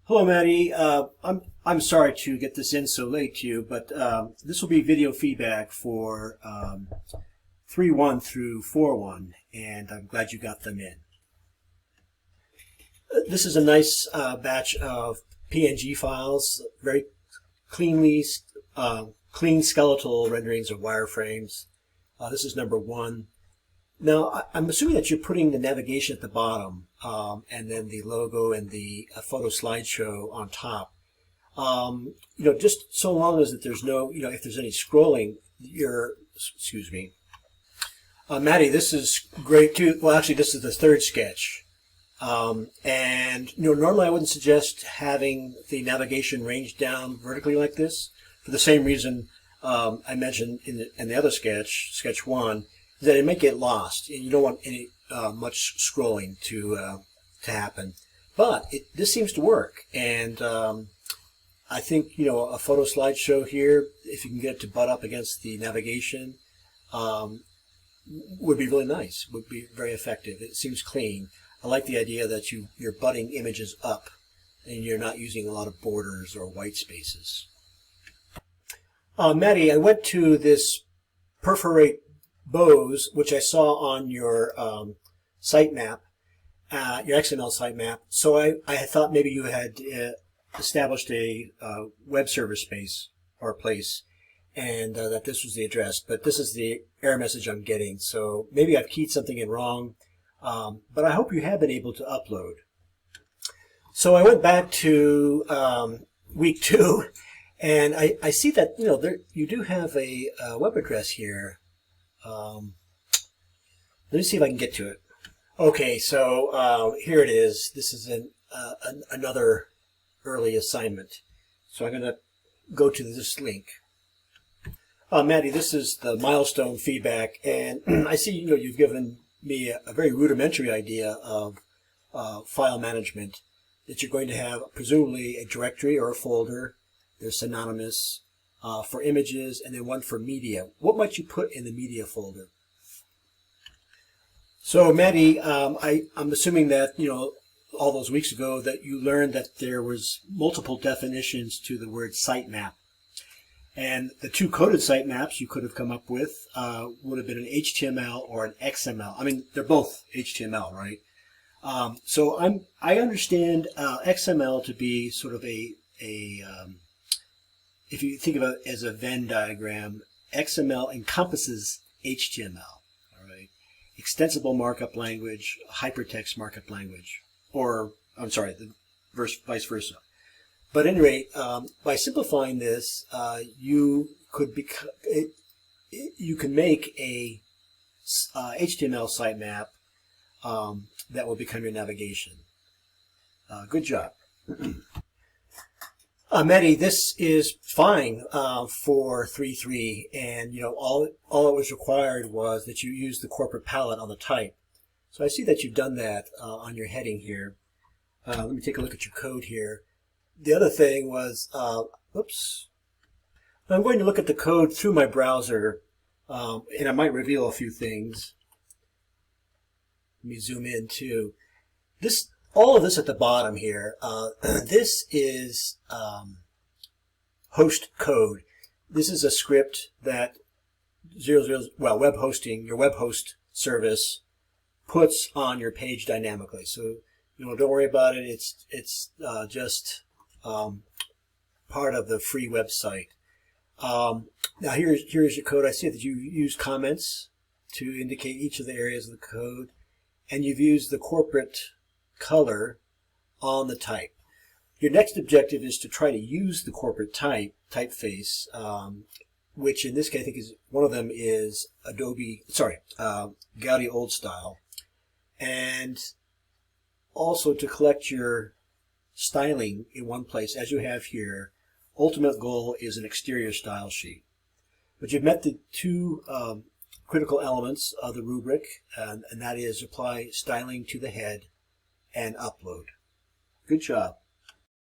Hello, Maddie. I'm sorry to get this in so late to you, but this will be video feedback for 3.1 through 4.1, and I'm glad you got them in. This is a nice batch of PNG files, very cleanly clean skeletal renderings of wireframes. This is number 1. Now, I'm assuming that you're putting the navigation at the bottom, and then the logo and the photo slideshow on top. Just so long as that there's no, if there's any scrolling, excuse me. Maddie, this is great too. Well, actually, this is the third sketch. Normally I wouldn't suggest having the navigation range down vertically like this, for the same reason I mentioned in the other sketch 1, that it might get lost, and you don't want any much scrolling to happen. But this seems to work, and I think a photo slideshow here, if you can get it to butt up against the navigation, would be really nice. Would be very effective. It seems clean. I like the idea that you're butting images up, and you're not using a lot of borders or white spaces. Maddie, I went to this perforate bows, which I saw on your sitemap, your XML sitemap. So I thought maybe you had established a web server space or place, and that this was the address. But this is the error message I'm getting. So maybe I've keyed something in wrong, but I hope you have been able to upload. So I went back to week 2, and I see that you do have a web address here. Let me see if I can get to it. Okay, so here it is. This is another early assignment. So I'm going to go to this link. Maddie, this is the milestone feedback, and I see you've given me a very rudimentary idea of file management, that you're going to have presumably a directory or a folder. They're synonymous. For images, and then one for media. What might you put in the media folder? So, Maddie, I'm assuming that, all those weeks ago that you learned that there was multiple definitions to the word sitemap. And the two coded sitemaps you could have come up with would have been an HTML or an XML. I mean, they're both HTML, right? So I understand XML to be sort of if you think about it as a Venn diagram, XML encompasses HTML, all right? Extensible markup language, hypertext markup language, or, I'm sorry, vice versa. But at any rate, by simplifying this, you can make a HTML sitemap that will become your navigation. Good job. Maddie, this is fine for 3.3, and all it was required was that you use the corporate palette on the type. So I see that you've done that on your heading here. Let me take a look at your code here. The other thing was, oops, I'm going to look at the code through my browser, and I might reveal a few things. Let me zoom in too. All of this at the bottom here, this is host code. This is a script that web hosting, your web host service puts on your page dynamically. So don't worry about it. It's just part of the free website. Now here's your code. I see that you use comments to indicate each of the areas of the code, and you've used the corporate color on the type. Your next objective is to try to use the corporate typeface, which in this case I think is one of them is Gaudi Old Style, and also to collect your styling in one place as you have here. Ultimate goal is an exterior style sheet, but you've met the two critical elements of the rubric, and that is apply styling to the head and upload. Good job.